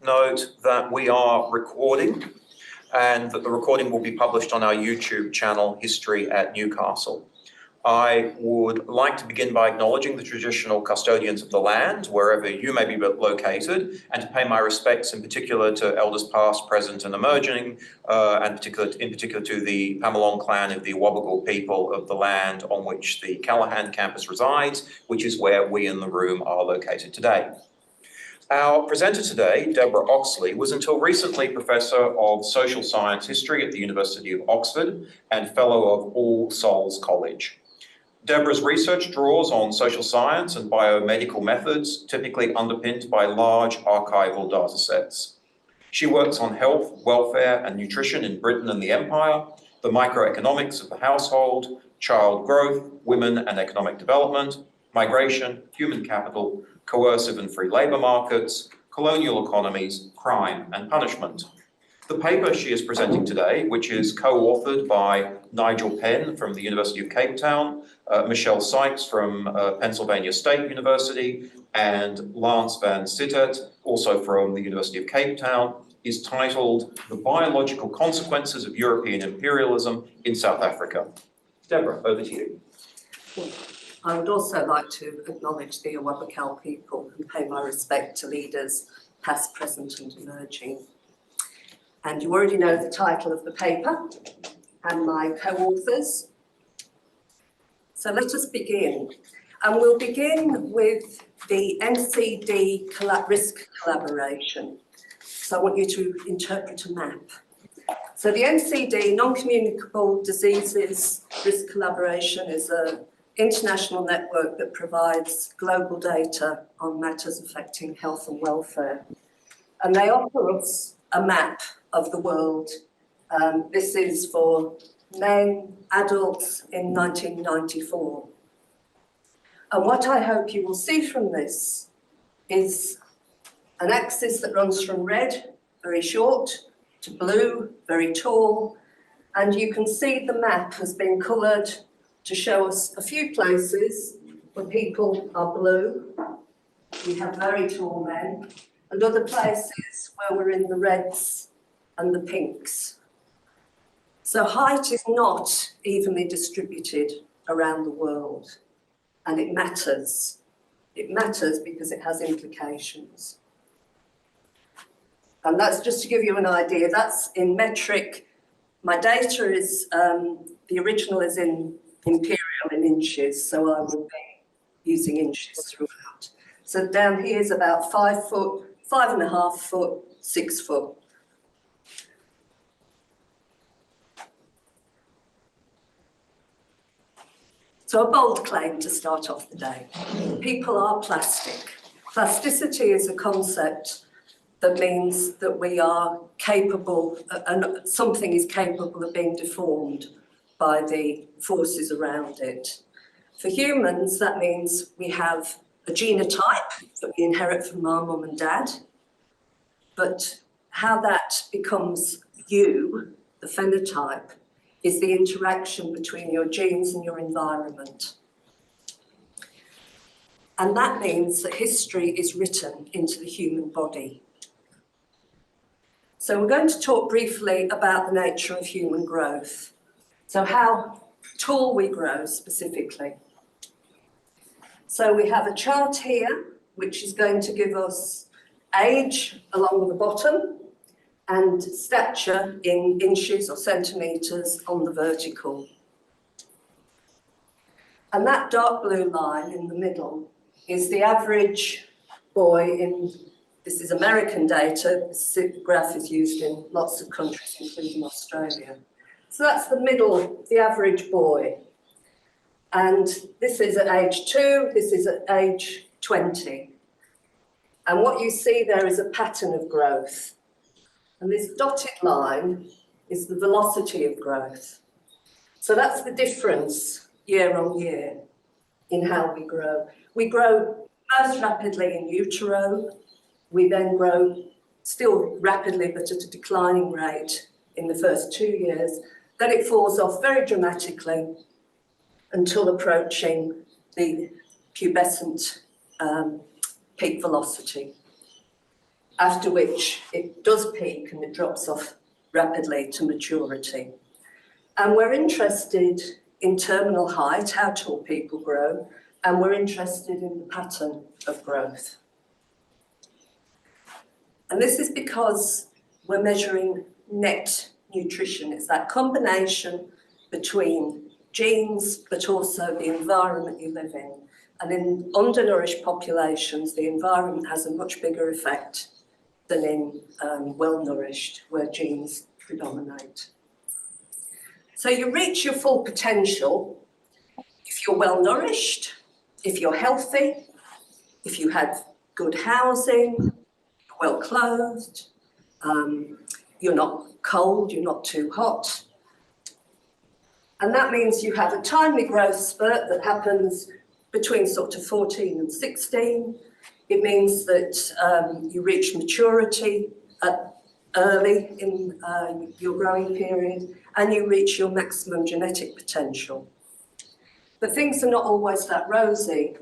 note that we are recording and that the recording will be published on our YouTube channel, History at Newcastle. I would like to begin by acknowledging the traditional custodians of the land, wherever you may be located, and to pay my respects in particular to elders past, present and emerging, and in particular to the Pamalong clan of the Wabagal people of the land on which the Callaghan campus resides, which is where we in the room are located today. Our presenter today, Deborah Oxley, was until recently Professor of Social Science History at the University of Oxford and Fellow of All Souls College. Deborah's research draws on social science and biomedical methods, typically underpinned by large archival data sets. She works on health, welfare, and nutrition in Britain and the Empire, the microeconomics of the household, child growth, women and economic development, migration, human capital, coercive and free labour markets, colonial economies, crime and punishment. The paper she is presenting today, which is co-authored by Nigel Penn from the University of Cape Town, Michelle Sikes from Pennsylvania State University, and Lance van Sittert, also from the University of Cape Town, is titled The Biological Consequences of European Imperialism in South Africa. Deborah, over to you. I would also like to acknowledge the Awabakal people and pay my respect to leaders past, present and emerging. And you already know the title of the paper and my co-authors. So let us begin. And we'll begin with the NCD risk collaboration. So I want you to interpret a map. So the NCD, Non-Communicable Diseases Risk Collaboration, is an international network that provides global data on matters affecting health and welfare. And they offer us a map of the world. This is for men, adults in 1994. And what I hope you will see from this is an axis that runs from red, very short, to blue, very tall. And you can see the map has been coloured to show us a few places where people are blue. We have very tall men, and other places where we're in the reds and the pinks. So height is not evenly distributed around the world, and it matters. It matters because it has implications. And that's just to give you an idea. That's in metric. My data is, the original is in imperial in inches, so I will be using inches throughout. So down here is about 5 foot, 5.5 foot, 6 foot. So a bold claim to start off the day. People are plastic. Plasticity is a concept that means that we are capable, and something is capable of being deformed by the forces around it. For humans, that means we have a genotype that we inherit from our mum and dad, but how that becomes you, the phenotype, is the interaction between your genes and your environment. And that means that history is written into the human body. So we're going to talk briefly about the nature of human growth. So how tall we grow specifically. So we have a chart here, which is going to give us age along the bottom and stature in inches or centimetres on the vertical. And that dark blue line in the middle is the average boy in, this is American data, this graph is used in lots of countries, including Australia. So that's the middle, the average boy. And this is at age 2, this is at age 20. And what you see there is a pattern of growth. And this dotted line is the velocity of growth. So that's the difference year on year in how we grow. We grow most rapidly in utero. We then grow still rapidly, but at a declining rate in the first 2 years. Then it falls off very dramatically until approaching the pubescent peak velocity. after which it does peak and it drops off rapidly to maturity. And we're interested in terminal height, how tall people grow, and we're interested in the pattern of growth. And this is because we're measuring net nutrition. It's that combination between genes, but also the environment you live in. And in undernourished populations, the environment has a much bigger effect than in well-nourished, where genes predominate. So you reach your full potential if you're well-nourished, if you're healthy, if you have good housing, well-clothed, you're not cold, you're not too hot. And that means you have a timely growth spurt that happens between sort of 14 and 16. It means that you reach maturity early in your growing period, and you reach your maximum genetic potential. But things are not always that rosy.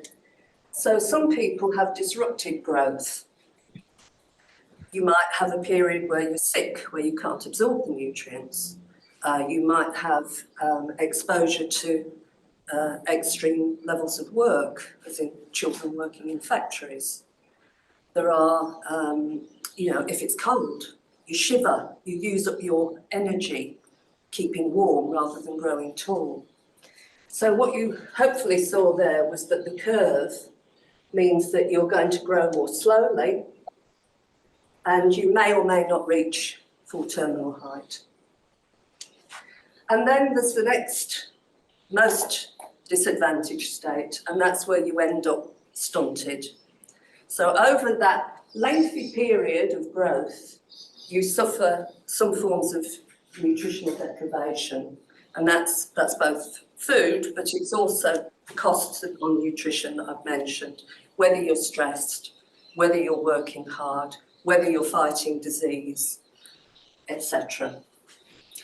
So some people have disrupted growth. You might have a period where you're sick, where you can't absorb the nutrients. You might have exposure to extreme levels of work, as in children working in factories. There are, if it's cold, you shiver, you use up your energy keeping warm rather than growing tall. So what you hopefully saw there was that the curve means that you're going to grow more slowly, and you may or may not reach full terminal height. And then there's the next most disadvantaged state, and that's where you end up stunted. So over that lengthy period of growth, you suffer some forms of nutritional deprivation, and that's both food, but it's also the costs on nutrition that I've mentioned, whether you're stressed, whether you're working hard, whether you're fighting disease, etc.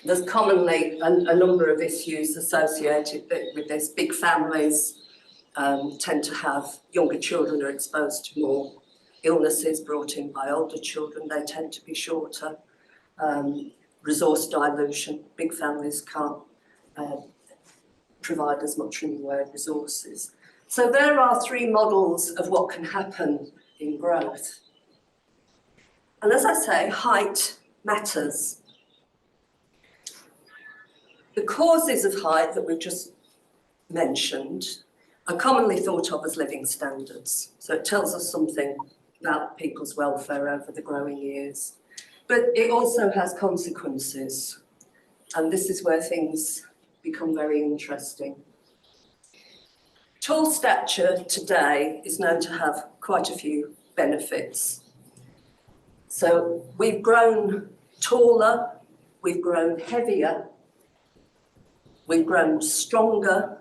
There's commonly a number of issues associated with this. Big families tend to have younger children are exposed to more illnesses brought in by older children. They tend to be shorter. Resource dilution. Big families can't provide as much in the way of resources. So there are three models of what can happen in growth. And as I say, height matters. The causes of height that we've just mentioned are commonly thought of as living standards. So it tells us something about people's welfare over the growing years. But it also has consequences. And this is where things become very interesting. Tall stature today is known to have quite a few benefits. So we've grown taller, we've grown heavier, we've grown stronger,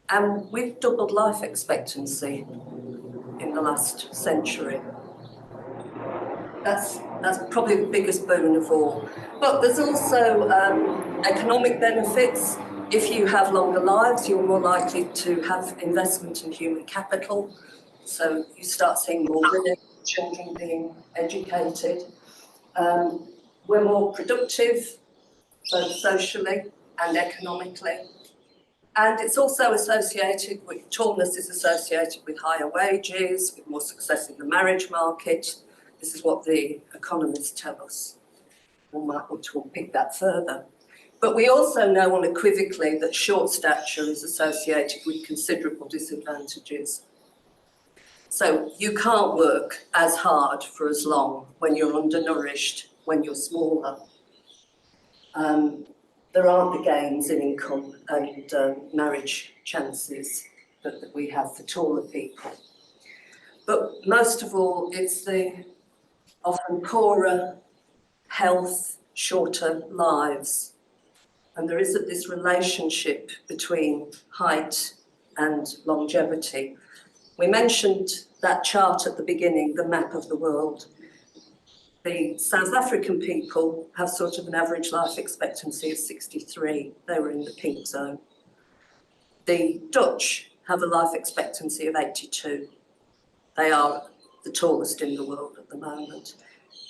and we've doubled life expectancy in the last century. That's probably the biggest boon of all. But there's also economic benefits. If you have longer lives, you're more likely to have investment in human capital. So you start seeing more women, children being educated. We're more productive, both socially and economically. And it's also associated with, tallness is associated with higher wages, with more success in the marriage market. This is what the economists tell us. We might want to unpick that further. But we also know unequivocally that short stature is associated with considerable disadvantages. So you can't work as hard for as long when you're undernourished, when you're smaller. There aren't the gains in income and marriage chances that we have for taller people. But most of all, it's the often poorer health, shorter lives. And there is this relationship between height and longevity. We mentioned that chart at the beginning, the map of the world. The South African people have sort of an average life expectancy of 63. They were in the pink zone. The Dutch have a life expectancy of 82. They are the tallest in the world at at the moment.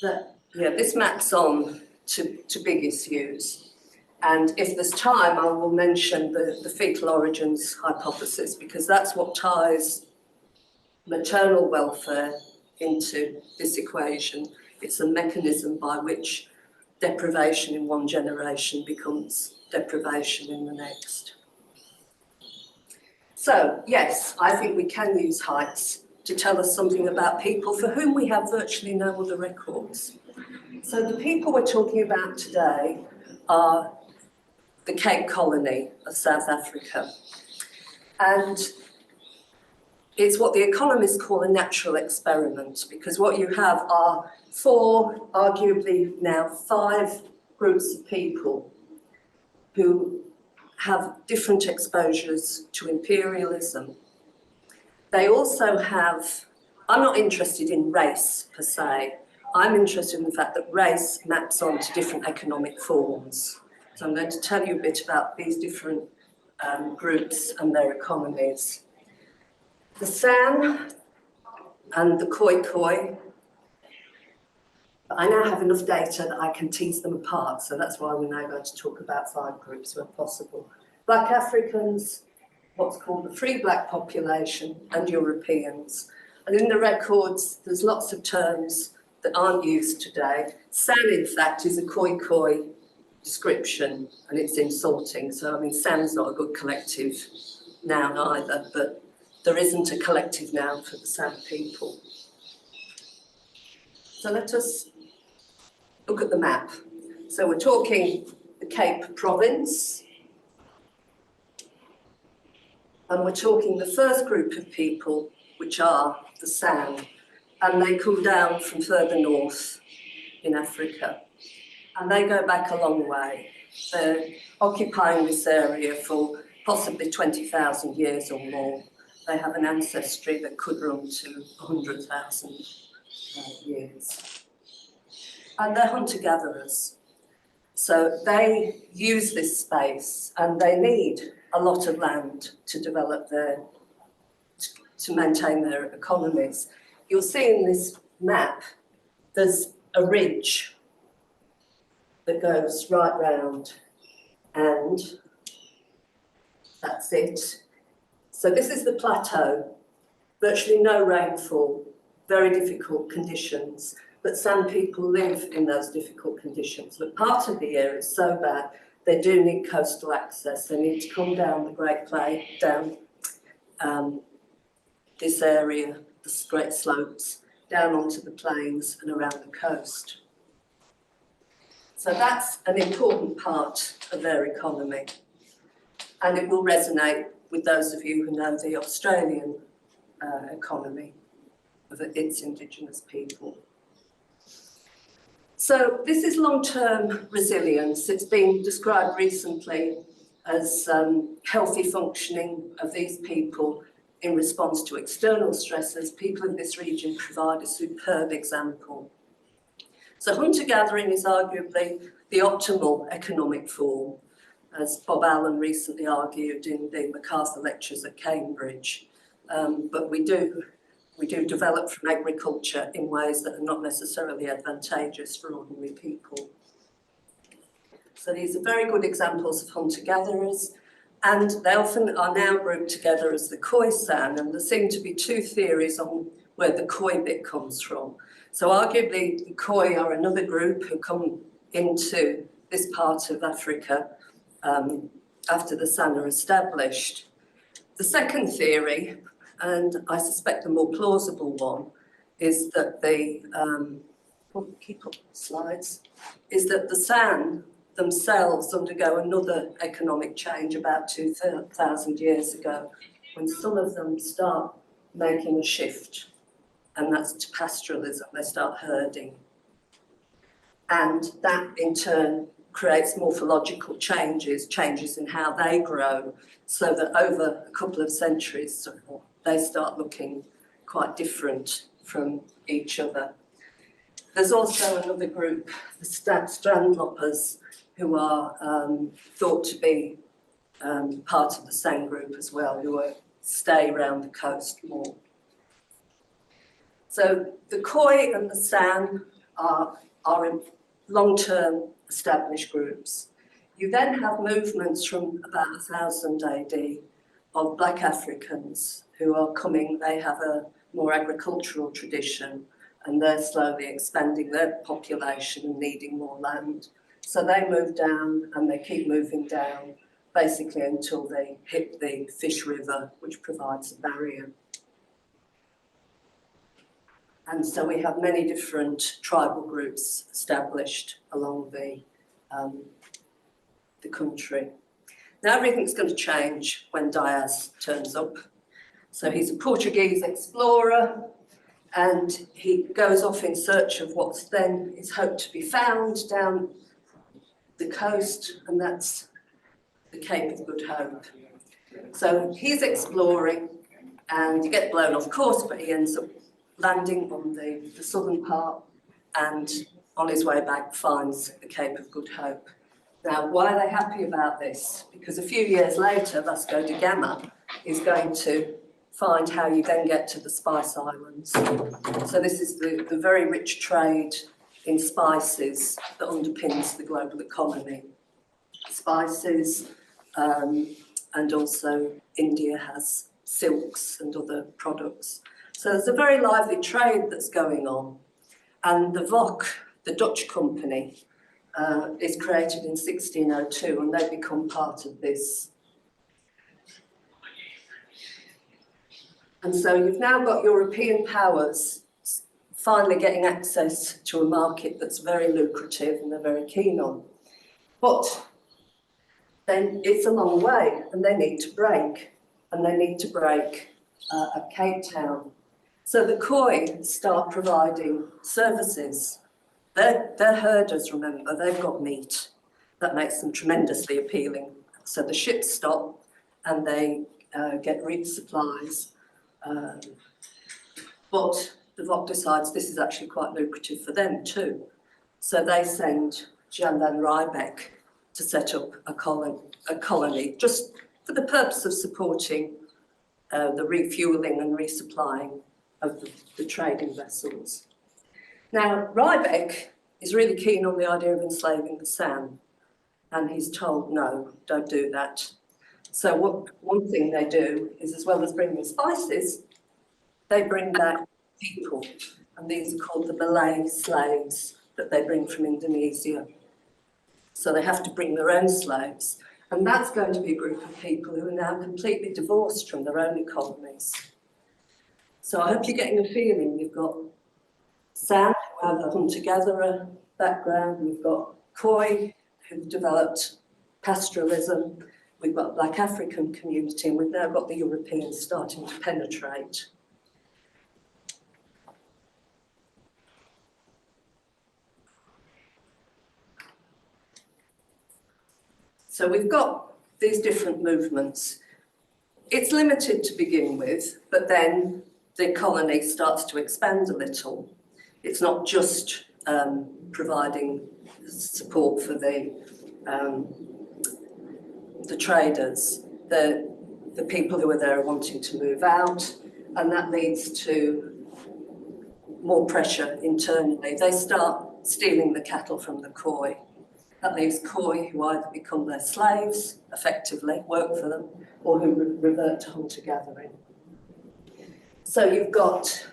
But yeah, this maps on to big issues. And if there's time, I will mention the fetal origins hypothesis, because that's what ties maternal welfare into this equation. It's a mechanism by which deprivation in one generation becomes deprivation in the next. So, yes, I think we can use heights to tell us something about people for whom we have virtually no other records. So the people we're talking about today are the Cape Colony of South Africa. And it's what the economists call a natural experiment, because what you have are 4, arguably now 5 groups of people who have different exposures to imperialism. They also have, I'm not interested in race per se, I'm interested in the fact that race maps onto different economic forms. So I'm going to tell you a bit about these different groups and their economies. The San and the Khoi, I now have enough data that I can tease them apart, so that's why we're now going to talk about 5 groups where possible. Black Africans, what's called the free black population, and Europeans. And in the records, there's lots of terms that aren't used today. San, in fact, is a Khoi description, and it's insulting. So, I mean, San's not a good collective noun either, but there isn't a collective noun for the San people. So let us look at the map. So we're talking the Cape Province, and we're talking the first group of people, which are the San, and they come down from further north in Africa. And they go back a long way. They're occupying this area for possibly 20,000 years or more. They have an ancestry that could run to 100,000 years. And they're hunter-gatherers. So they use this space and they need a lot of land to develop to maintain their economies. You'll see in this map, there's a ridge that goes right round, and that's it. So this is the plateau, virtually no rainfall, very difficult conditions, but some people live in those difficult conditions. But part of the year is so bad, they do need coastal access. They need to come down the Great Plain, down this area, the Great Slopes, down onto the plains and around the coast. So that's an important part of their economy. And it will resonate with those of you who know the Australian economy of its Indigenous people. So this is long-term resilience. It's been described recently as healthy functioning of these people in response to external stresses. People in this region provide a superb example. So hunter-gathering is arguably the optimal economic form, as Bob Allen recently argued in the MacArthur Lectures at Cambridge. But we do develop from agriculture in ways that are not necessarily advantageous for ordinary people. So these are very good examples of hunter-gatherers, and they often are now grouped together as the Khoisan, and there seem to be 2 theories on where the Khoi bit comes from. So arguably the Khoi are another group who come into this part of Africa after the San are established. The second theory, and I suspect the more plausible one, is that keep up slides, is that the San themselves undergo another economic change about 2,000 years ago, when some of them start making a shift, and that's to pastoralism. They start herding. And that in turn creates morphological changes in how they grow, so that over a couple of centuries, they start looking quite different from each other. There's also another group, the strandloppers, who are thought to be part of the San group as well, who stay around the coast more. So the Khoi and the San are in long-term established groups. You then have movements from about 1000 AD of Black Africans who are coming. They have a more agricultural tradition and they're slowly expanding their population and needing more land. So they move down and they keep moving down basically until they hit the Fish River, which provides a barrier. And so we have many different tribal groups established along the country. Now everything's going to change when Diaz turns up. So he's a Portuguese explorer and he goes off in search of what's then is hoped to be found down the coast, and that's the Cape of Good Hope. So he's exploring and he gets blown off course, but he ends up landing on the southern part and on his way back finds the Cape of Good Hope. Now, why are they happy about this? Because a few years later, Vasco da Gama is going to find how you then get to the Spice Islands. So this is the very rich trade in spices that underpins the global economy. Spices, and also India has silks and other products. So there's a very lively trade that's going on. And the VOC, the Dutch company, is created in 1602 and they become part of this. And so you've now got European powers finally getting access to a market that's very lucrative and they're very keen on. But then it's a long way and they need to break. And they need to break at Cape Town. So the Khoi start providing services. They're herders, remember, they've got meat. That makes them tremendously appealing. So the ships stop and they get resupplies. But the VOC decides this is actually quite lucrative for them too. So they send Jan van Riebeck to set up a colony just for the purpose of supporting the refuelling and resupplying of the trading vessels. Now, Riebeck is really keen on the idea of enslaving the San, and he's told, no, don't do that. So one thing they do is, as well as bringing spices, they bring back people, and these are called the Malay slaves that they bring from Indonesia. So they have to bring their own slaves, and that's going to be a group of people who are now completely divorced from their own economies. So I hope you're getting a feeling. We've got San, who have a hunter-gatherer background. We've got Khoi, who've developed pastoralism. We've got a Black African community, and we've now got the Europeans starting to penetrate. So we've got these different movements. It's limited to begin with, but then the colony starts to expand a little. It's not just providing support for the traders. The people who are there are wanting to move out, and that leads to more pressure internally. They start stealing the cattle from the Khoi. That leaves Khoi who either become their slaves, effectively, work for them, or who revert to hunter-gathering. So you've got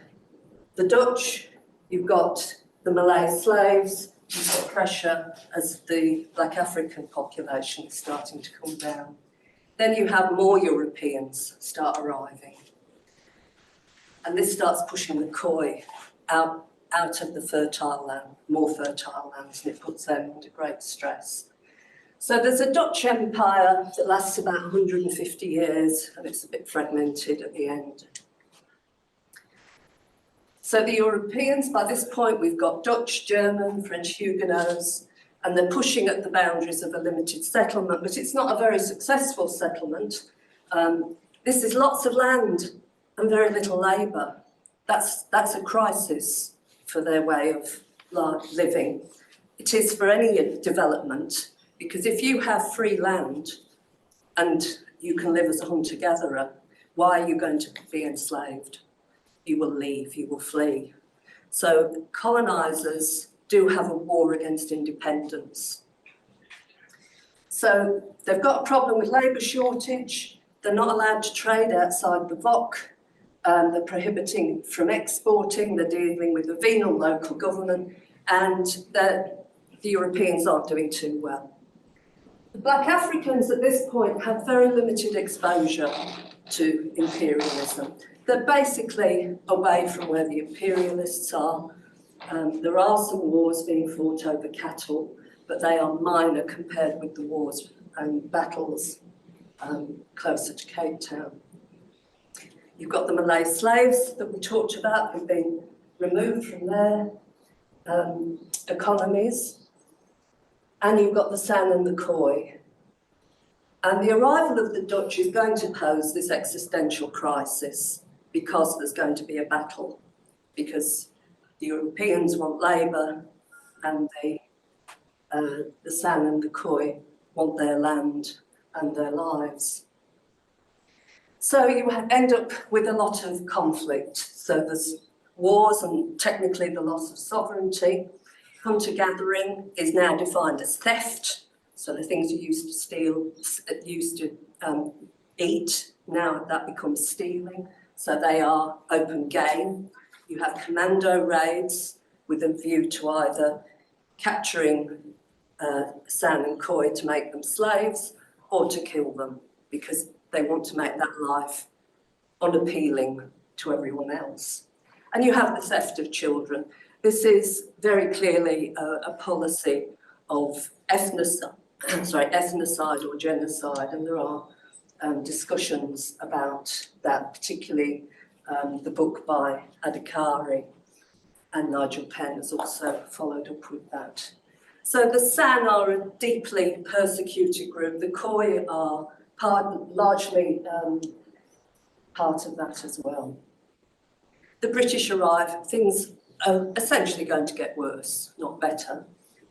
the Dutch, you've got the Malay slaves, you've got pressure as the Black African population is starting to come down. Then you have more Europeans start arriving. And this starts pushing the Khoi out of the fertile land, more fertile lands, and it puts them under great stress. So there's a Dutch empire that lasts about 150 years, and it's a bit fragmented at the end. So the Europeans, by this point, we've got Dutch, German, French Huguenots, and they're pushing at the boundaries of a limited settlement, but it's not a very successful settlement. This is lots of land and very little labour. That's a crisis for their way of living. It is for any development, because if you have free land and you can live as a hunter-gatherer, why are you going to be enslaved? you will leave, you will flee. So colonisers do have a war against independence. So they've got a problem with labour shortage. They're not allowed to trade outside the VOC. They're prohibiting from exporting. They're dealing with a venal local government, and the Europeans aren't doing too well. The Black Africans at this point have very limited exposure to imperialism. They're basically away from where the imperialists are. There are some wars being fought over cattle, but they are minor compared with the wars and battles closer to Cape Town. You've got the Malay slaves that we talked about who've been removed from their economies, and you've got the San and the Khoi. And the arrival of the Dutch is going to pose this existential crisis because there's going to be a battle, because the Europeans want labour and the San and the Khoi want their land and their lives. So you end up with a lot of conflict. So there's wars and technically the loss of sovereignty. Hunter-gathering is now defined as theft. So the things you used to steal, used to eat, now that becomes stealing. So they are open game. You have commando raids with a view to either capturing San and Khoi to make them slaves or to kill them, because they want to make that life unappealing to everyone else. And you have the theft of children. This is very clearly a policy of ethnocide or genocide, and there are discussions about that, particularly the book by Adhikari, and Nigel Penn has also followed up with that. So the San are a deeply persecuted group. The Khoi are largely part of that as well. The British arrive, things are essentially going to get worse, not better,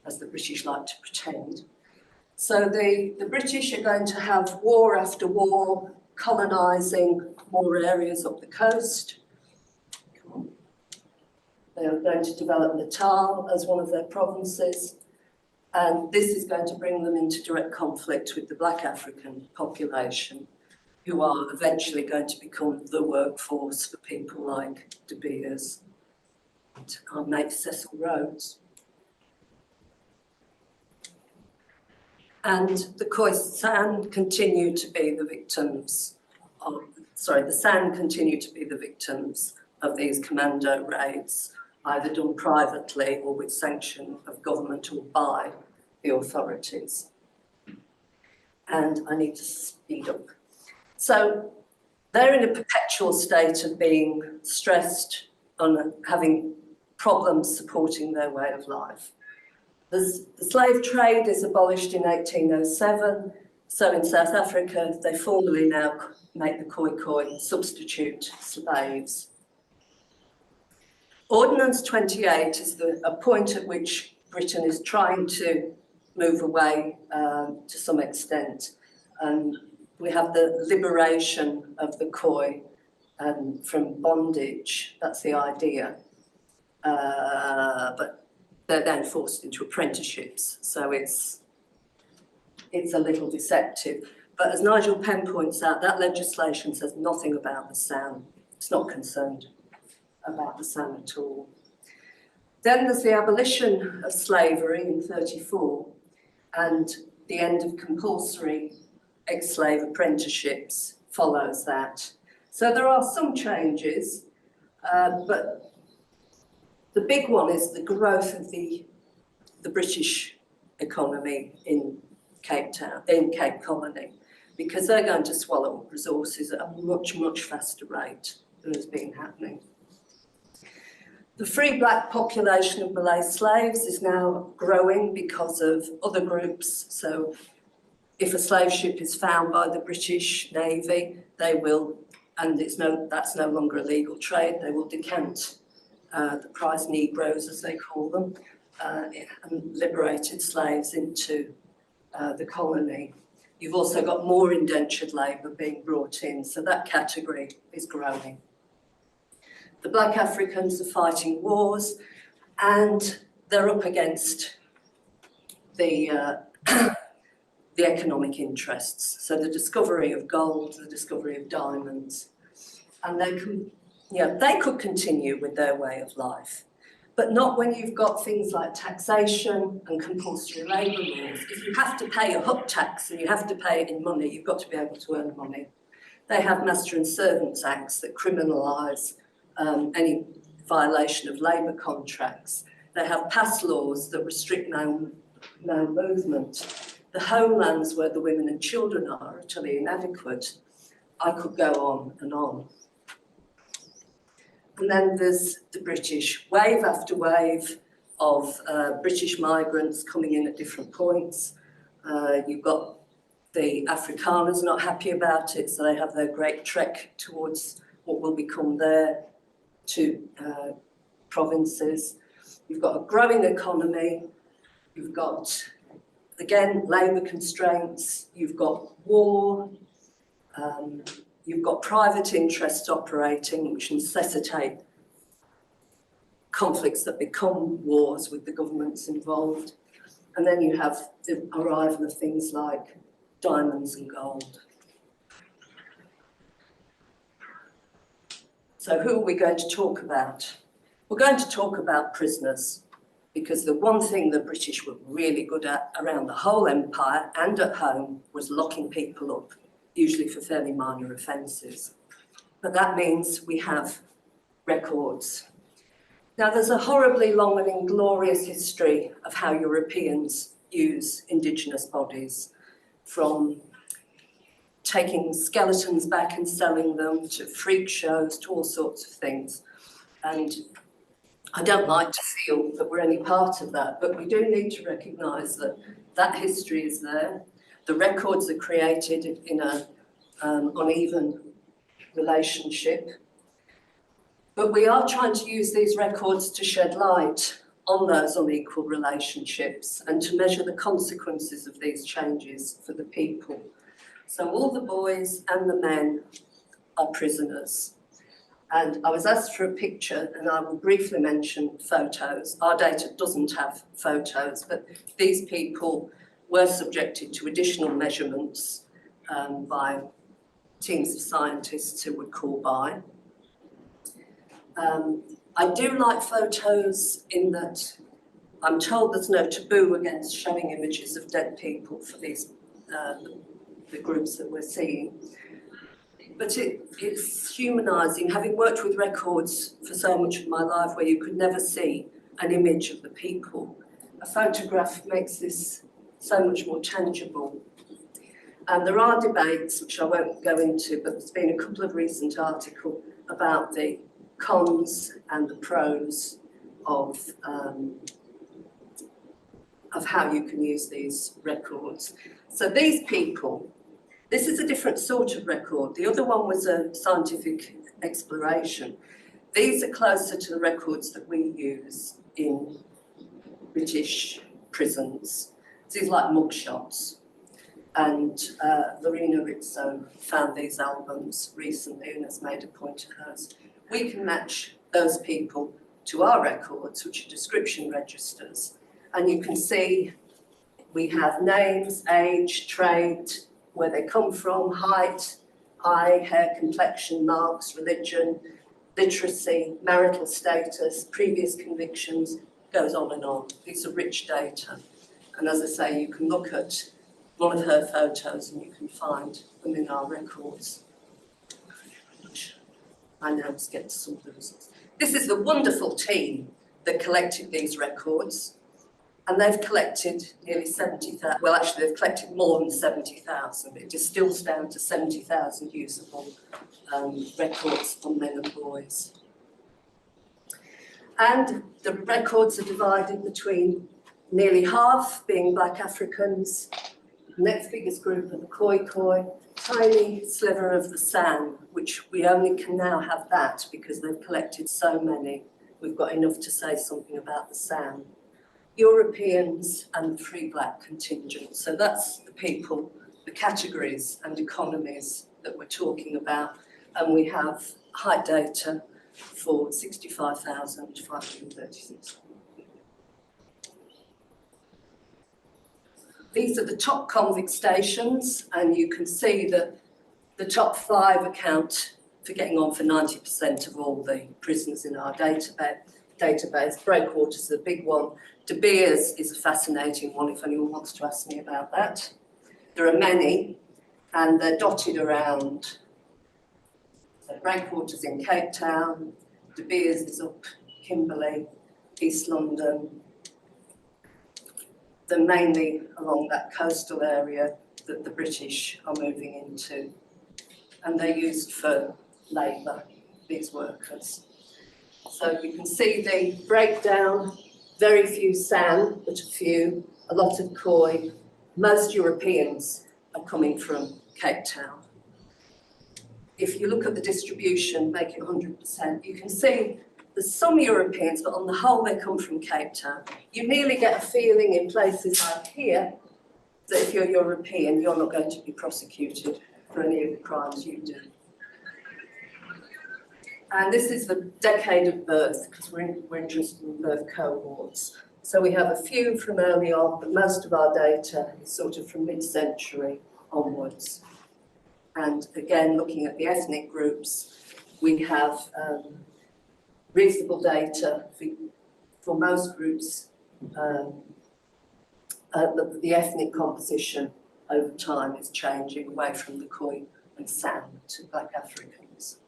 as the British like to pretend. So the British are going to have war after war, colonising more areas up the coast. They are going to develop Natal as one of their provinces. And this is going to bring them into direct conflict with the Black African population, who are eventually going to become the workforce for people like De Beers and our mate Cecil Rhodes. And the Khoisan continue to be the victims of, the San continue to be the victims of these commando raids, either done privately or with sanction of government or by the authorities. And I need to speed up. So they're in a perpetual state of being stressed on having problems supporting their way of life. The slave trade is abolished in 1807. So in South Africa, they formally now make the Khoi substitute slaves. Ordinance 28 is a point at which Britain is trying to move away to some extent. We have the liberation of the Khoi from bondage, that's the idea. But they're then forced into apprenticeships, so it's a little deceptive. But as Nigel Penn points out, that legislation says nothing about the San. It's not concerned about the San at all. Then there's the abolition of slavery in 1934 and the end of compulsory ex-slave apprenticeships follows that. So there are some changes, but the big one is the growth of the British economy in Cape Colony, because they're going to swallow up resources at a much, much faster rate than has been happening. The free black population of Malay slaves is now growing because of other groups. So if a slave ship is found by the British Navy, they will, and that's no longer a legal trade, they will decant the prize Negroes, as they call them, and liberated slaves into the colony. You've also got more indentured labour being brought in, so that category is growing. The black Africans are fighting wars, and they're up against the economic interests. So the discovery of gold, the discovery of diamonds, and they could continue with their way of life, but not when you've got things like taxation and compulsory labour laws. If you have to pay a hut tax and you have to pay it in money, you've got to be able to earn money. They have Master and Servants Acts that criminalise any violation of labour contracts. They have pass laws that restrict no movement. The homelands where the women and children are utterly inadequate. I could go on and on. And then there's the British, wave after wave of British migrants coming in at different points. You've got the Afrikaners not happy about it, so they have their great trek towards what will become their two provinces. You've got a growing economy. You've got, again, labour constraints. You've got war. You've got private interests operating, which necessitate conflicts that become wars with the governments involved. And then you have the arrival of things like diamonds and gold. So who are we going to talk about? We're going to talk about prisoners, because the one thing the British were really good at around the whole empire and at home was locking people up, usually for fairly minor offences. But that means we have records. Now, there's a horribly long and inglorious history of how Europeans use indigenous bodies, from taking skeletons back and selling them, to freak shows, to all sorts of things. And I don't like to feel that we're any part of that, but we do need to recognise that that history is there. The records are created in an uneven relationship. But we are trying to use these records to shed light on those unequal relationships and to measure the consequences of these changes for the people. So all the boys and the men are prisoners. And I was asked for a picture, and I will briefly mention photos. Our data doesn't have photos, but these people were subjected to additional measurements by teams of scientists who would call by. I do like photos in that I'm told there's no taboo against showing images of dead people for these the groups that we're seeing. But it's humanising, having worked with records for so much of my life where you could never see an image of the people. A photograph makes this so much more tangible. And there are debates, which I won't go into, but there's been a couple of recent articles about the cons and the pros of how you can use these records. So these people, this is a different sort of record. The other one was a scientific exploration. These are closer to the records that we use in British prisons. These are like mugshots. And Lorena Rizzo found these albums recently and has made a point of hers. We can match those people to our records, which are description registers. And you can see we have names, age, trade, where they come from, height, eye, hair, complexion, marks, religion, literacy, marital status, previous convictions, goes on and on. These are rich data. And as I say, you can look at one of her photos and you can find them in our records. I now just get to some of the results. This is the wonderful team that collected these records, and they've collected nearly 70,000. Well, actually, they've collected more than 70,000. It distills down to 70,000 usable records on men and boys. And the records are divided between nearly half being Black Africans. The next biggest group are the Khoi, tiny sliver of the San, which we only can now have that because they've collected so many. We've got enough to say something about the San. Europeans and the Free Black contingent. So that's the people, the categories and economies that we're talking about. And we have height data for 65,536. These are the top convict stations, and you can see that the top 5 account for getting on for 90% of all the prisoners in our database. Breakwaters is a big one. De Beers is a fascinating one, if anyone wants to ask me about that. There are many, and they're dotted around. Breakwaters in Cape Town, De Beers is up Kimberley, East London. They're mainly along that coastal area that the British are moving into. And they're used for labour, these workers. So you can see the breakdown, very few San, but a few, a lot of Khoi. Most Europeans are coming from Cape Town. If you look at the distribution, make it 100%, you can see there's some Europeans, but on the whole they come from Cape Town. You nearly get a feeling in places like here that if you're European, you're not going to be prosecuted for any of the crimes you do. And this is the decade of birth, because we're interested in birth cohorts. So we have a few from early on, but most of our data is sort of from mid-century onwards. And again, looking at the ethnic groups, we have reasonable data for most groups. The ethnic composition over time is changing away from the Khoi and San to Black Africans.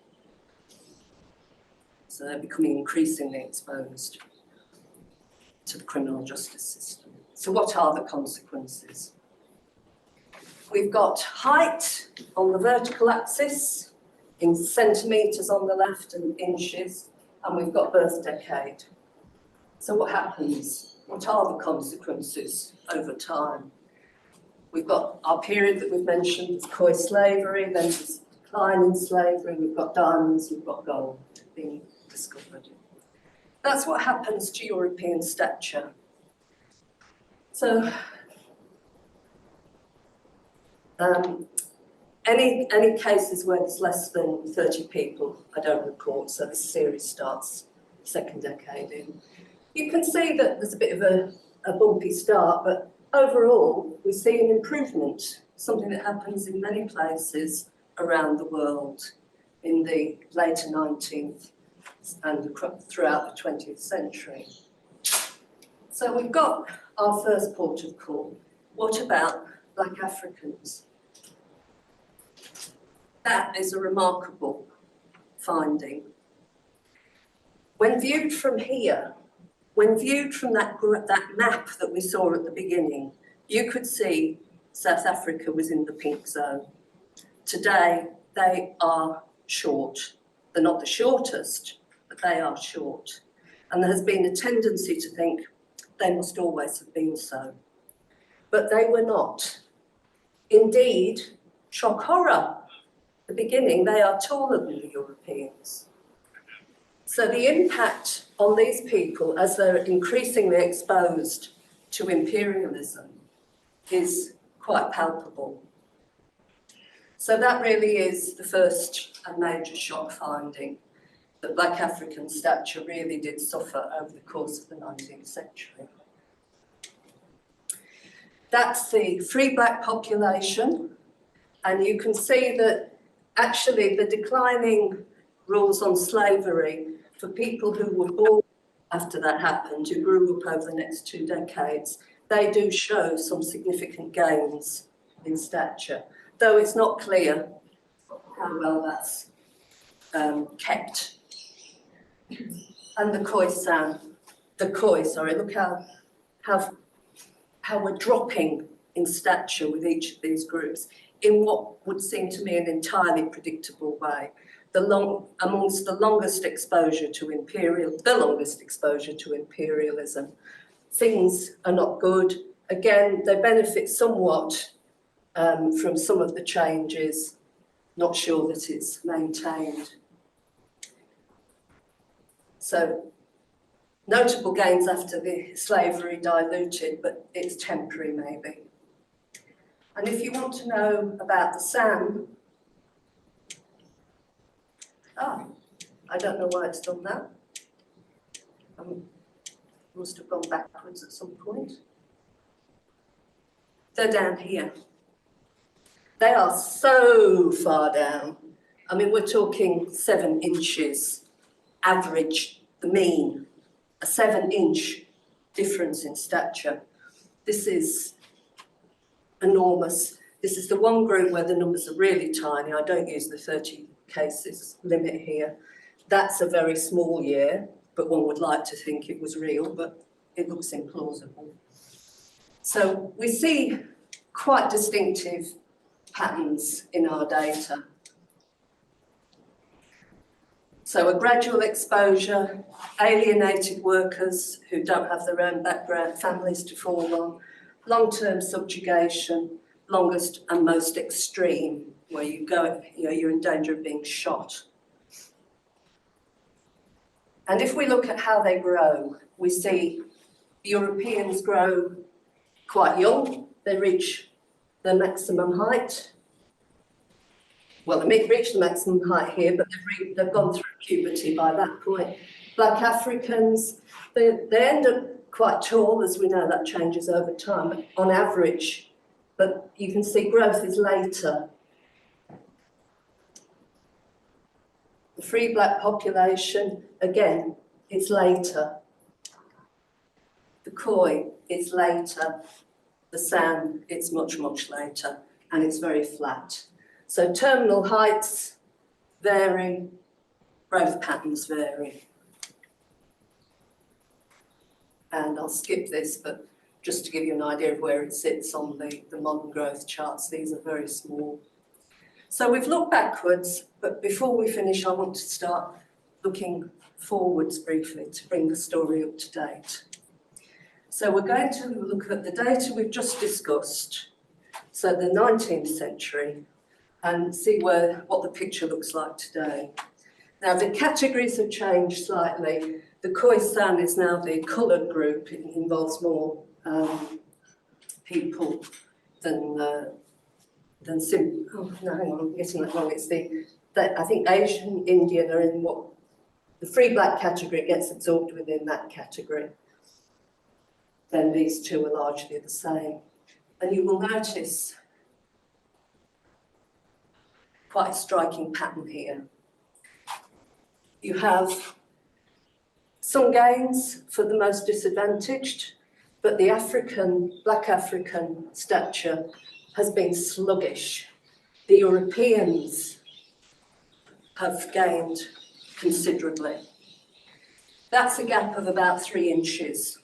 So they're becoming increasingly exposed to the criminal justice system. So what are the consequences? We've got height on the vertical axis, in centimetres on the left and inches, and we've got birth decade. So what happens? What are the consequences over time? We've got our period that we've mentioned, it's Khoi slavery, then there's decline in slavery, we've got diamonds, we've got gold being discovered. That's what happens to European stature. So any cases where there's less than 30 people, I don't report, so this series starts second decade in. You can see that there's a bit of a bumpy start, but overall we see an improvement, something that happens in many places around the world in the later 19th and throughout the 20th century. So we've got our first port of call. What about Black Africans? That is a remarkable finding. When viewed from here, when viewed from that map that we saw at the beginning, you could see South Africa was in the pink zone. Today, they are short. They're not the shortest, but they are short. And there has been a tendency to think they must always have been so. But they were not. Indeed, shock horror, at the beginning, they are taller than the Europeans. So the impact on these people as they're increasingly exposed to imperialism is quite palpable. So that really is the first and major shock finding, that Black African stature really did suffer over the course of the 19th century. That's the free black population, and you can see that actually the declining rules on slavery for people who were born after that happened, who grew up over the next 2 decades, they do show some significant gains in stature, though it's not clear how well that's kept. And the Khoisan, look how we're dropping in stature with each of these groups in what would seem to me an entirely predictable way. Amongst the longest exposure to imperialism, things are not good. Again, they benefit somewhat from some of the changes, not sure that it's maintained. So, notable gains after the slavery diluted, but it's temporary maybe. And if you want to know about the San, I don't know why it's done that. Must have gone backwards at some point. They're down here. They are so far down. I mean, we're talking 7 inches average, the mean, a 7-inch difference in stature. This is enormous. This is the one group where the numbers are really tiny. I don't use the 30 cases limit here. That's a very small year, but one would like to think it was real, but it looks implausible. So we see quite distinctive patterns in our data. So a gradual exposure, alienated workers who don't have their own background, families to fall on, long-term subjugation, longest and most extreme, where you go, you're in danger of being shot. And if we look at how they grow, we see Europeans grow quite young. They reach their maximum height. Well, they reach the maximum height here, but they've gone through puberty by that point. Black Africans, they end up quite tall, as we know that changes over time, on average, but you can see growth is later. The free black population, again, it's later. The Khoi, it's later. The San, it's much, much later, and it's very flat. So terminal heights vary, growth patterns vary. And I'll skip this, but just to give you an idea of where it sits on the modern growth charts, these are very small. So we've looked backwards, but before we finish, I want to start looking forwards briefly to bring the story up to date. So we're going to look at the data we've just discussed, so the 19th century, and see what the picture looks like today. Now, the categories have changed slightly. The Khoisan is now the coloured group. It involves more people than oh, no, hang on, I'm getting that wrong. It's I think Asian, Indian are in what the free black category gets absorbed within that category. Then these two are largely the same. And you will notice quite a striking pattern here. You have some gains for the most disadvantaged, but the black African stature has been sluggish. The Europeans have gained considerably. That's a gap of about 3 inches.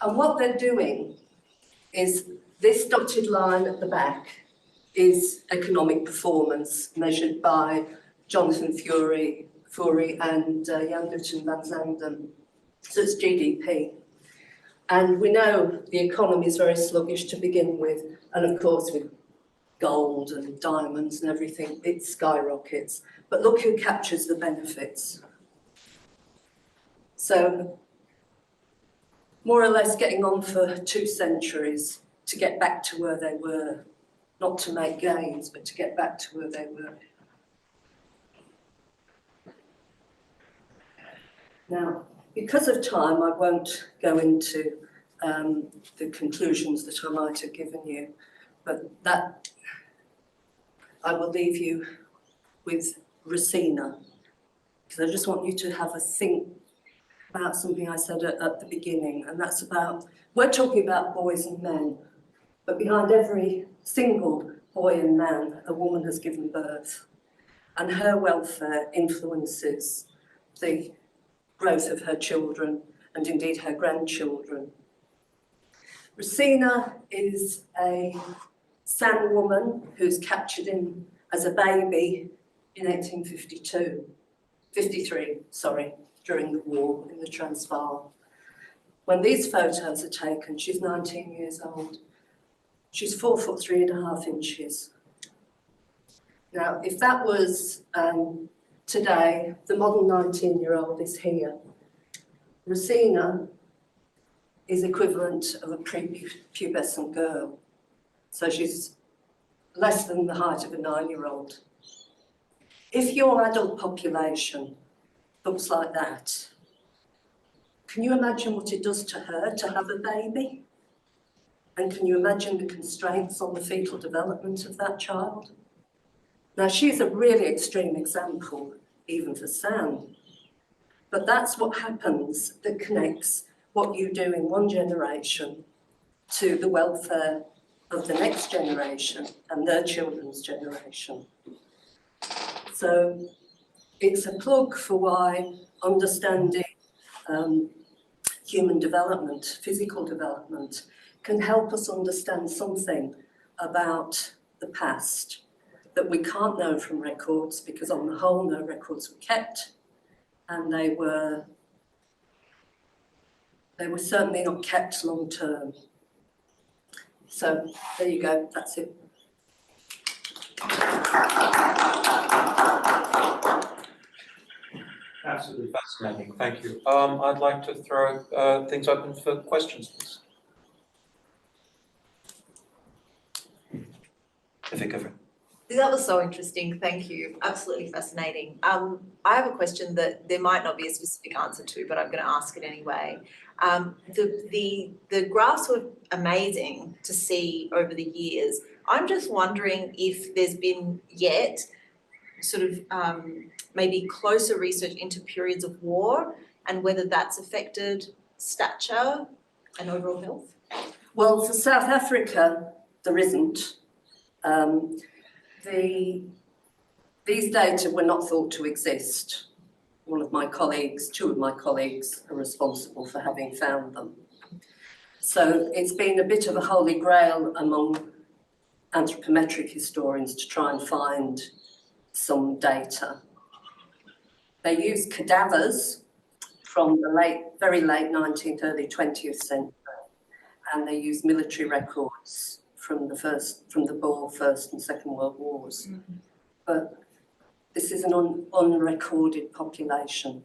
And what they're doing is this dotted line at the back is economic performance measured by Jonathan Fury and Jan Lutten van Zanden. So it's GDP. And we know the economy is very sluggish to begin with, and of course with gold and diamonds and everything, it skyrockets. But look who captures the benefits. So more or less getting on for 2 centuries to get back to where they were, not to make gains, but to get back to where they were. Now, because of time, I won't go into the conclusions that I might have given you, but that I will leave you with Racina, because I just want you to have a think about something I said at the beginning, and that's about, we're talking about boys and men, but behind every single boy and man, a woman has given birth, and her welfare influences the growth of her children and indeed her grandchildren. Racina is a San woman who's captured in as a baby in 53, during the war in the Transvaal. When these photos are taken, she's 19 years old. She's 4 foot 3.5 inches. Now, if that was today, the modern 19-year-old is here. Racina is equivalent of a prepubescent girl. So she's less than the height of a 9-year-old. if your adult population looks like that, can you imagine what it does to her to have a baby? And can you imagine the constraints on the fetal development of that child? Now, she's a really extreme example, even for Sam. But that's what happens that connects what you do in one generation to the welfare of the next generation and their children's generation. So it's a plug for why understanding human development, physical development, can help us understand something about the past that we can't know from records, because on the whole no records were kept, and they were certainly not kept long term. So there you go, that's it. Absolutely fascinating, thank you. I'd like to throw things open for questions, please. That was so interesting, thank you, absolutely fascinating. I have a question that there might not be a specific answer to, but I'm going to ask it anyway. The graphs were amazing to see over the years. I'm just wondering if there's been yet sort of maybe closer research into periods of war and whether that's affected stature and overall health? Well, for South Africa, there isn't. These data were not thought to exist. Two of my colleagues are responsible for having found them. So it's been a bit of a holy grail among anthropometric historians to try and find some data. They use cadavers from the very late 19th, early 20th century, and they use military records from the Boer First and Second World Wars. Mm-hmm. But this is an unrecorded population.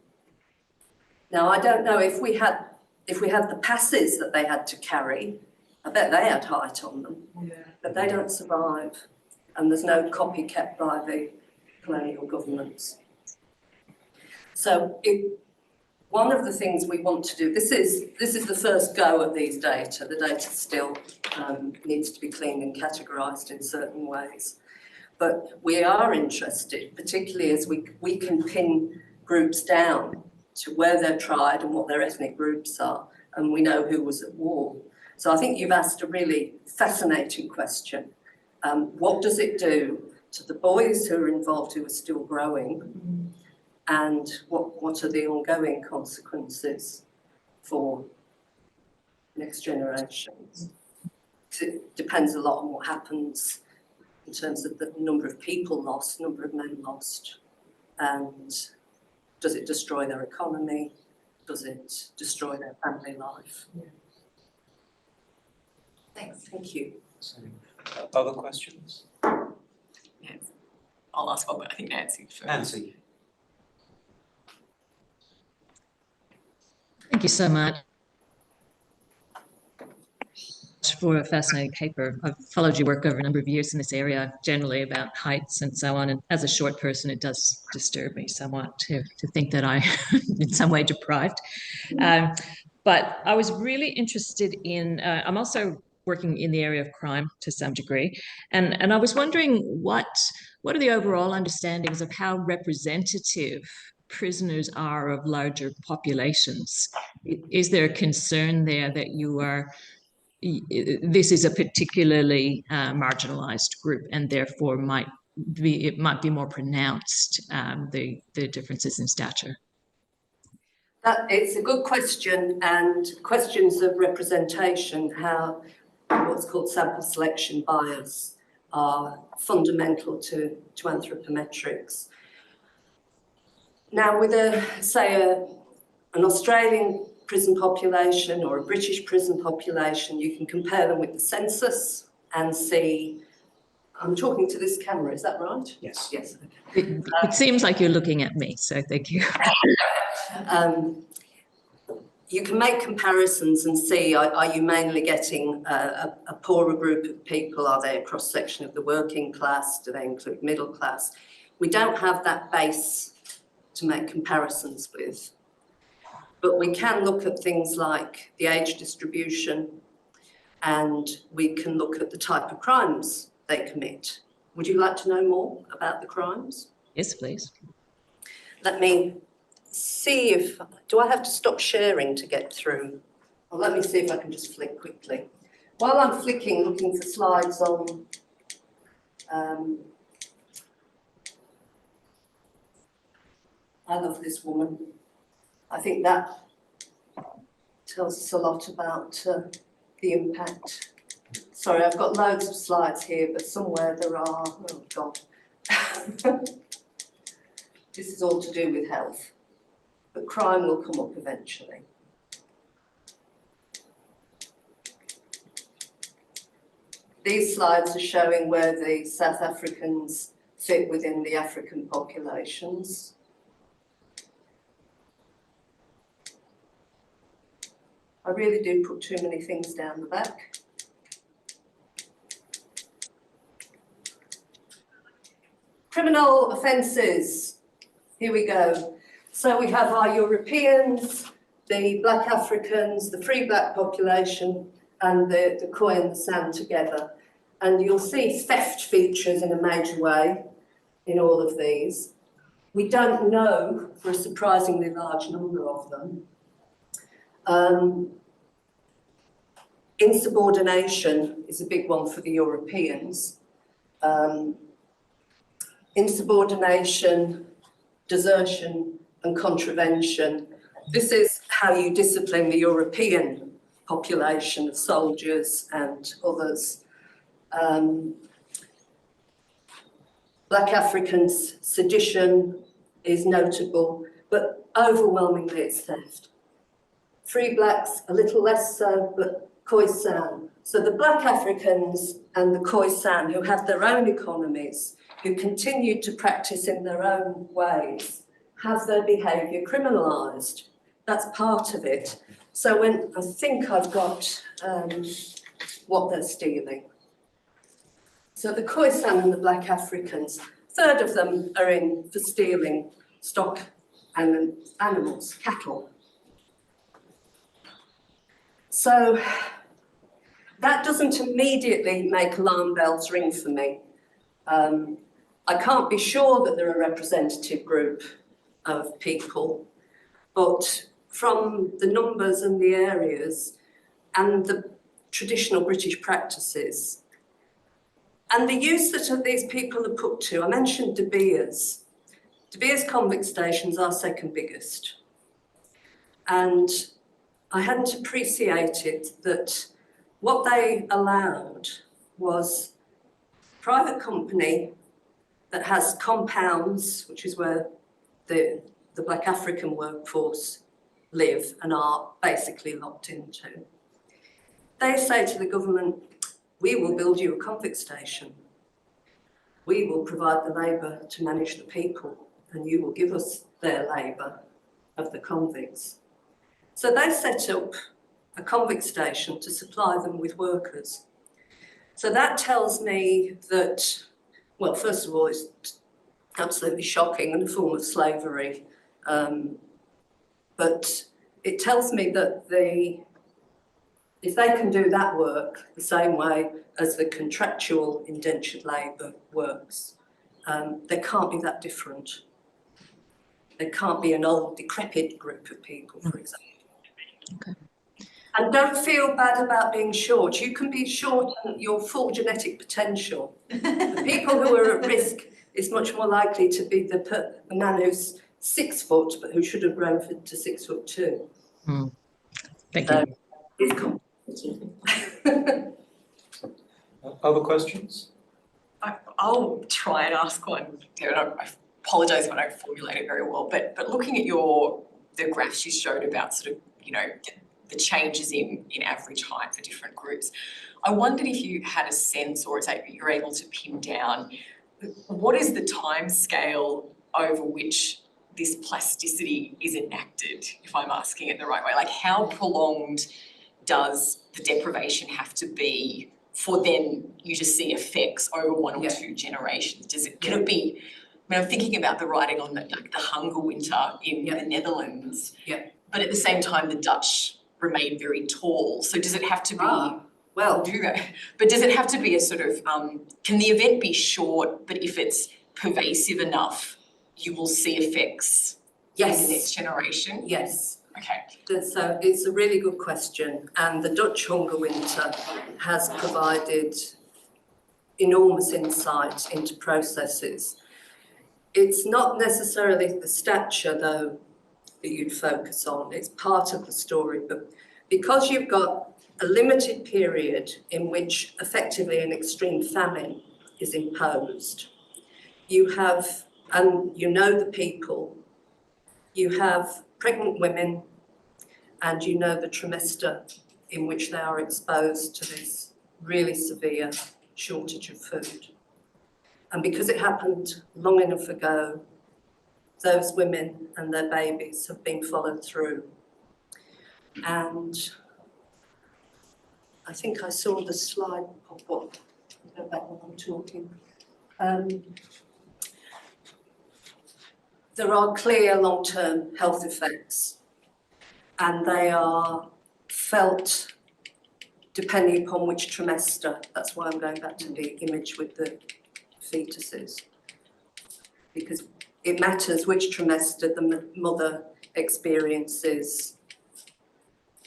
Now, I don't know if we had the passes that they had to carry, I bet they had height on them, but they don't survive, and there's no copy kept by the colonial governments. So one of the things we want to do, this is the first go at these data. The data still needs to be cleaned and categorised in certain ways. But we are interested, particularly as we can pin groups down to where they're tried and what their ethnic groups are, and we know who was at war. So I think you've asked a really fascinating question. What does it do to the boys who are involved, who are still growing, and what are the ongoing consequences for next generations? It depends a lot on what happens in terms of the number of people lost, number of men lost, and does it destroy their economy? Does it destroy their family life? Yeah. Thanks. Thank you. Other questions? Yes. I'll ask one, but I think Nancy first. Nancy. Thank you so much for a fascinating paper. I've followed your work over a number of years in this area, generally about heights and so on. And as a short person, it does disturb me somewhat to think that I'm in some way deprived. But I was really interested in, I'm also working in the area of crime to some degree. And I was wondering what are the overall understandings of how representative prisoners are of larger populations? Is there a concern there that this is a particularly marginalized group and therefore it might be more pronounced, the differences in stature? It's a good question, and questions of representation, how what's called sample selection bias are fundamental to anthropometrics. Now, with an Australian prison population or a British prison population, you can compare them with the census and see. I'm talking to this camera, is that right? Yes. Yes. Okay. It seems like you're looking at me, so thank you. You can make comparisons and see, are you mainly getting a poorer group of people? Are they a cross-section of the working class? Do they include middle class? We don't have that base to make comparisons with, but we can look at things like the age distribution, and we can look at the type of crimes they commit. Would you like to know more about the crimes? Yes, please. Let me see if, do I have to stop sharing to get through? Well, let me see if I can just flick quickly. While I'm flicking, looking for slides on I love this woman. I think that tells us a lot about the impact. Sorry, I've got loads of slides here, but somewhere there are, oh God. This is all to do with health, but crime will come up eventually. These slides are showing where the South Africans fit within the African populations. I really do put too many things down the back. Criminal offences. Here we go. So we have our Europeans, the Black Africans, the free black population, and the Khoisan together. And you'll see theft features in a major way in all of these. We don't know for a surprisingly large number of them. Insubordination is a big one for the Europeans. Insubordination, desertion, and contravention. This is how you discipline the European population of soldiers and others. Black Africans, sedition is notable, but overwhelmingly it's theft. Free blacks, a little less so, but Khoisan. So the Black Africans and the Khoisan, who have their own economies, who continue to practice in their own ways, have their behaviour criminalised. That's part of it. So when I think I've got what they're stealing. So the Khoisan and the Black Africans, a third of them are in for stealing stock and animals, cattle. So that doesn't immediately make alarm bells ring for me. I can't be sure that they're a representative group of people, but from the numbers and the areas and the traditional British practices and the use that these people are put to, I mentioned De Beers. De Beers convict stations are second biggest. And I hadn't appreciated that what they allowed was a private company that has compounds, which is where the Black African workforce live and are basically locked into. They say to the government, we will build you a convict station. We will provide the labour to manage the people, and you will give us their labour of the convicts. So they set up a convict station to supply them with workers. So that tells me that, well, first of all, it's absolutely shocking and a form of slavery. But it tells me that if they can do that work the same way as the contractual indentured labour works, they can't be that different. They can't be an old, decrepit group of people, for example. Okay. And don't feel bad about being short. You can be short at your full genetic potential. The people who are at risk is much more likely to be the man who's 6 foot, but who should have grown to 6'2". Thank you. It's complicated. Other questions? I'll try and ask one. I apologise if I don't formulate it very well, but looking at the graphs you showed about sort of, the changes in average height for different groups, I wondered if you had a sense, or you're able to pin down, what is the time scale over which this plasticity is enacted, if I'm asking it the right way? Like, how prolonged does the deprivation have to be for then you to see effects over one or two generations? Can it be I'm thinking about the writing on the hunger winter in the Netherlands. Yeah. But at the same time, the Dutch remain very tall. So does it have to be? Well, Do that. But does it have to be a sort of, can the event be short, but if it's pervasive enough, you will see effects in the next generation? Yes. Okay. So it's a really good question, and the Dutch hunger winter has provided enormous insight into processes. It's not necessarily the stature, though, that you'd focus on. It's part of the story, but because you've got a limited period in which effectively an extreme famine is imposed, you have, and you know the people, you have pregnant women, and you know the trimester in which they are exposed to this really severe shortage of food. And because it happened long enough ago, those women and their babies have been followed through. And I think I saw the slide pop up. I'll go back when I'm talking. There are clear long-term health effects, and they are felt depending upon which trimester. That's why I'm going back to the image with the fetuses, because it matters which trimester the mother experiences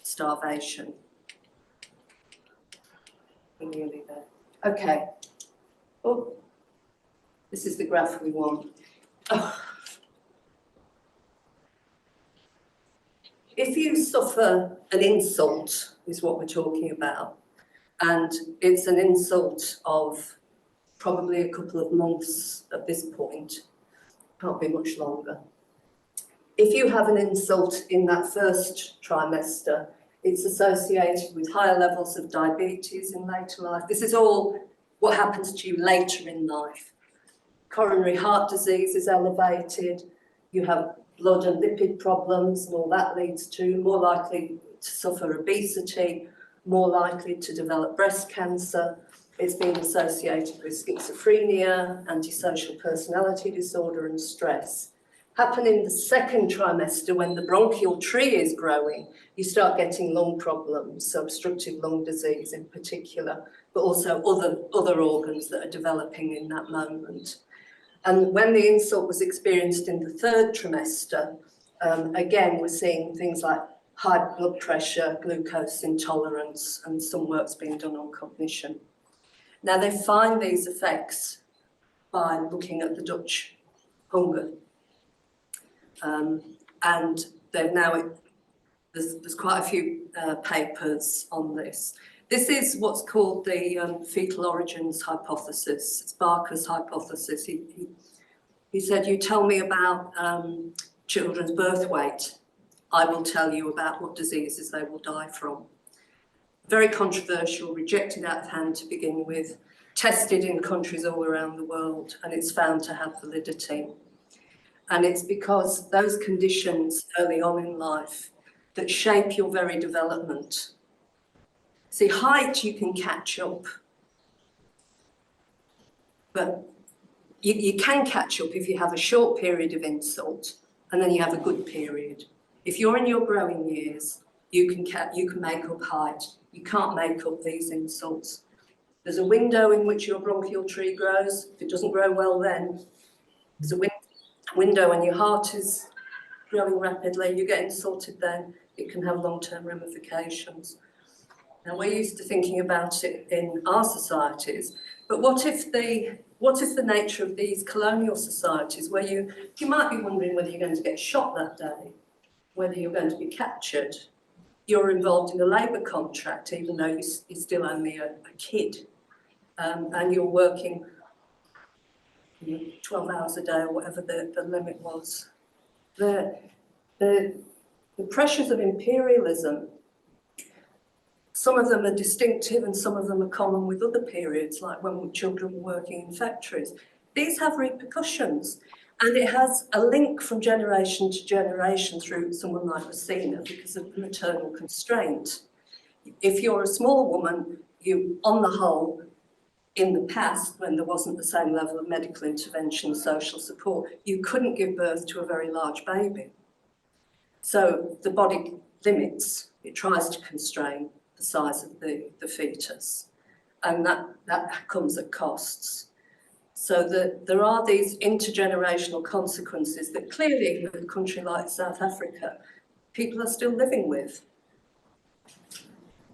starvation. We're nearly there. Okay. Oh, this is the graph we want. Oh. If you suffer an insult, is what we're talking about, and it's an insult of probably a couple of months at this point, can't be much longer. If you have an insult in that first trimester, it's associated with higher levels of diabetes in later life. This is all what happens to you later in life. Coronary heart disease is elevated, you have blood and lipid problems, and all that leads to more likely to suffer obesity, more likely to develop breast cancer. It's been associated with schizophrenia, antisocial personality disorder, and stress. Happen in the second trimester when the bronchial tree is growing, you start getting lung problems, so obstructive lung disease in particular, but also other organs that are developing in that moment. And when the insult was experienced in the third trimester, again, we're seeing things like high blood pressure, glucose intolerance, and some work's being done on cognition. Now, they find these effects by looking at the Dutch hunger. And they've now, there's quite a few papers on this. This is what's called the fetal origins hypothesis. It's Barker's hypothesis. He said, you tell me about children's birth weight, I will tell you about what diseases they will die from. Very controversial, rejected out of hand to begin with, tested in countries all around the world, and it's found to have validity. And it's because those conditions early on in life that shape your very development. See, height you can catch up, but you can catch up if you have a short period of insult and then you have a good period. If you're in your growing years, you can make up height. You can't make up these insults. There's a window in which your bronchial tree grows. If it doesn't grow well then, there's a window when your heart is growing rapidly, you get insulted then, it can have long-term ramifications. Now, we're used to thinking about it in our societies, but what if the nature of these colonial societies, where you might be wondering whether you're going to get shot that day, whether you're going to be captured, you're involved in a labour contract, even though you're still only a kid, and you're working 12 hours a day or whatever the limit was. The pressures of imperialism, some of them are distinctive and some of them are common with other periods, like when children were working in factories. These have repercussions, and it has a link from generation to generation through someone like Rosina because of the maternal constraint. If you're a small woman, you, on the whole, in the past, when there wasn't the same level of medical intervention, social support, you couldn't give birth to a very large baby. So the body limits, it tries to constrain the size of the fetus, and that comes at costs. So there are these intergenerational consequences that clearly, with a country like South Africa, people are still living with.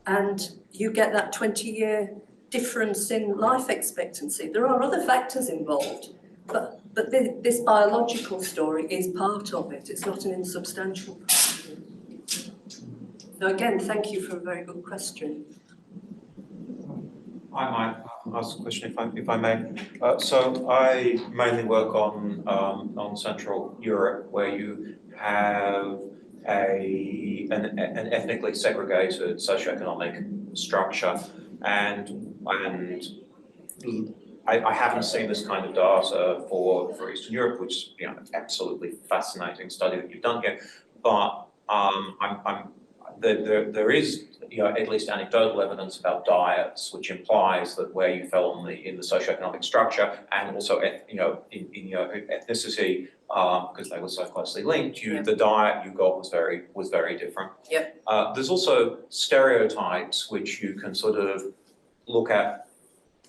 And you get that 20-year difference in life expectancy. There are other factors involved, but this biological story is part of it. It's not an insubstantial part of it. So again, thank you for a very good question. I might ask a question if I may. So I mainly work on Central Europe, where you have an ethnically segregated socioeconomic structure, and I haven't seen this kind of data for Eastern Europe, which is, you know, absolutely fascinating study that you've done here. But there is, you know, at least anecdotal evidence about diets, which implies that where you fell in the socioeconomic structure, and also in your ethnicity, because they were so closely linked, the diet you got was very different. Yep. There's also stereotypes which you can sort of look at,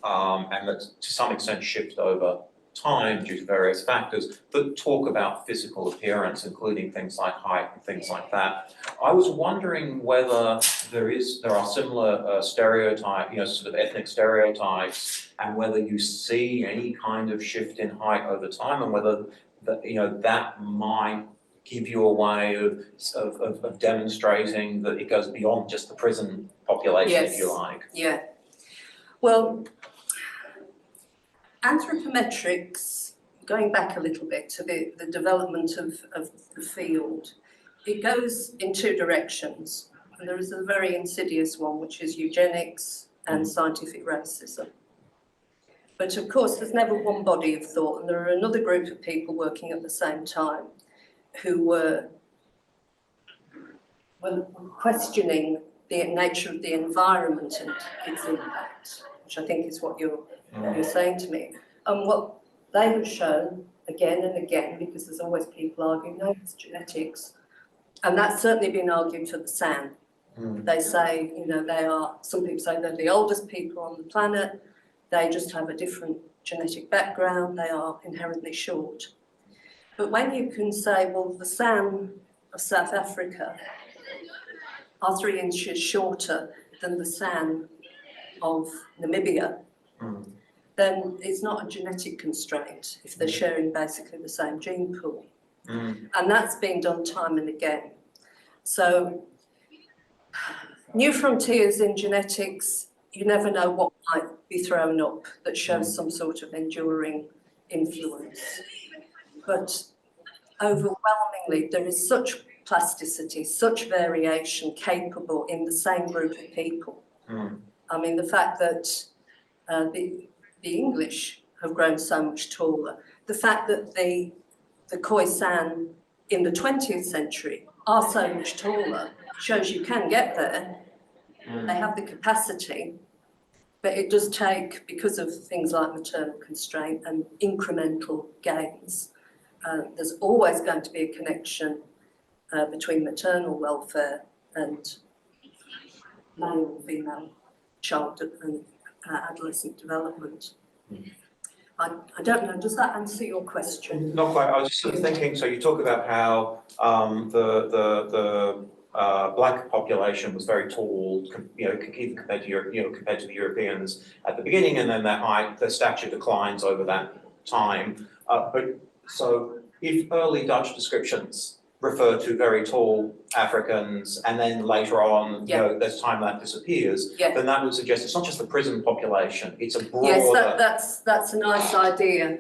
and that to some extent shift over time due to various factors that talk about physical appearance, including things like height and things like that. I was wondering whether there are similar stereotype, you know, sort of ethnic stereotypes, and whether you see any kind of shift in height over time, and whether that might give you a way of demonstrating that it goes beyond just the prison population, Yes. if you like. Yeah. Well, anthropometrics, going back a little bit to the development of the field, it goes in two directions. And there is a very insidious one, which is eugenics and scientific racism. But of course, there's never one body of thought, and there are another group of people working at the same time who were questioning the nature of the environment and its impact, which I think is what you're saying to me. And what they have shown again and again, because there's always people arguing, no, it's genetics, and that's certainly been argued for the San. They say, you know, some people say they're the oldest people on the planet, they just have a different genetic background, they are inherently short. But when you can say, well, the San of South Africa are 3 inches shorter than the San of Namibia, then it's not a genetic constraint if they're sharing basically the same gene pool. And that's been done time and again. So new frontiers in genetics, you never know what might be thrown up that shows some sort of enduring influence. But overwhelmingly, there is such plasticity, such variation capable in the same group of people. I mean, the fact that the English have grown so much taller, the fact that the Khoisan in the 20th century are so much taller shows you can get there. They have the capacity, but it does take, because of things like maternal constraint and incremental gains, there's always going to be a connection between maternal welfare and male and female child and adolescent development. I don't know, does that answer your question? Not quite. I was just sort of thinking, so you talk about how the black population was very tall, you know, even compared to the Europeans at the beginning, and then their stature declines over that time. But so if early Dutch descriptions refer to very tall Africans, and then later on, you know, there's time that disappears, then that would suggest it's not just the prison population, it's a broader... Yes, that's a nice idea.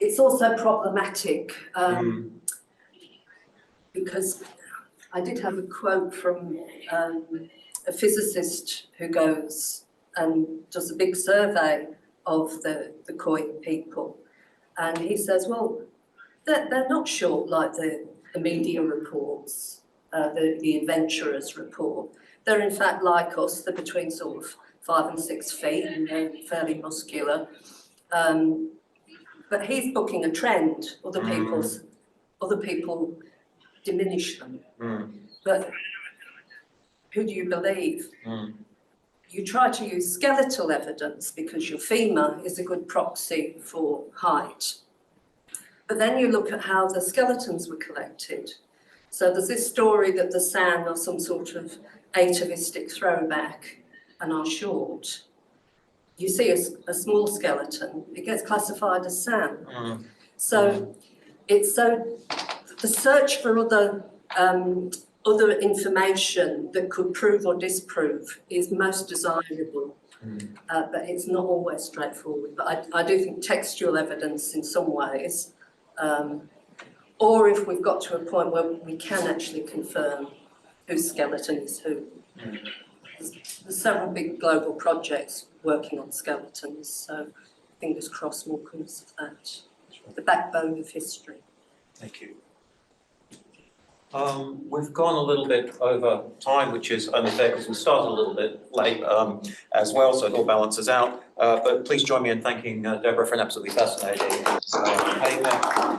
It's also problematic because I did have a quote from a physicist who goes and does a big survey of the Khoi people, and he says, well, they're not short like the media reports, the adventurers report. they're in fact like us, they're between sort of 5 and 6 feet and they're fairly muscular. But he's booking a trend, other people diminish them. But who do you believe? You try to use skeletal evidence because your femur is a good proxy for height. But then you look at how the skeletons were collected. So there's this story that the San are some sort of atavistic throwback and are short. You see a small skeleton, it gets classified as San. So the search for other information that could prove or disprove is most desirable, but it's not always straightforward. But I do think textual evidence in some ways, or if we've got to a point where we can actually confirm whose skeleton is who. There's several big global projects working on skeletons, so fingers crossed more comes of that. The backbone of history. Thank you. We've gone a little bit over time, which is only fair because we started a little bit late as well, so it all balances out. But please join me in thanking Deborah for an absolutely fascinating paper.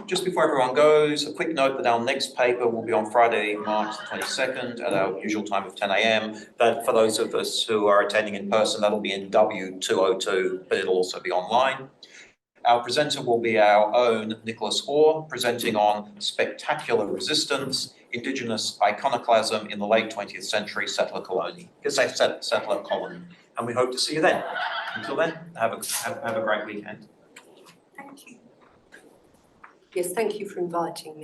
Just before everyone goes, a quick note that our next paper will be on Friday, March the 22nd at our usual time of 10 a.m. That for those of us who are attending in person, that'll be in W202, but it'll also be online. Our presenter will be our own Nicholas Orr, presenting on spectacular resistance, Indigenous iconoclasm in the late 20th century settler colony. And we hope to see you then. Until then, have a great weekend. Thank you. Yes, thank you for inviting me.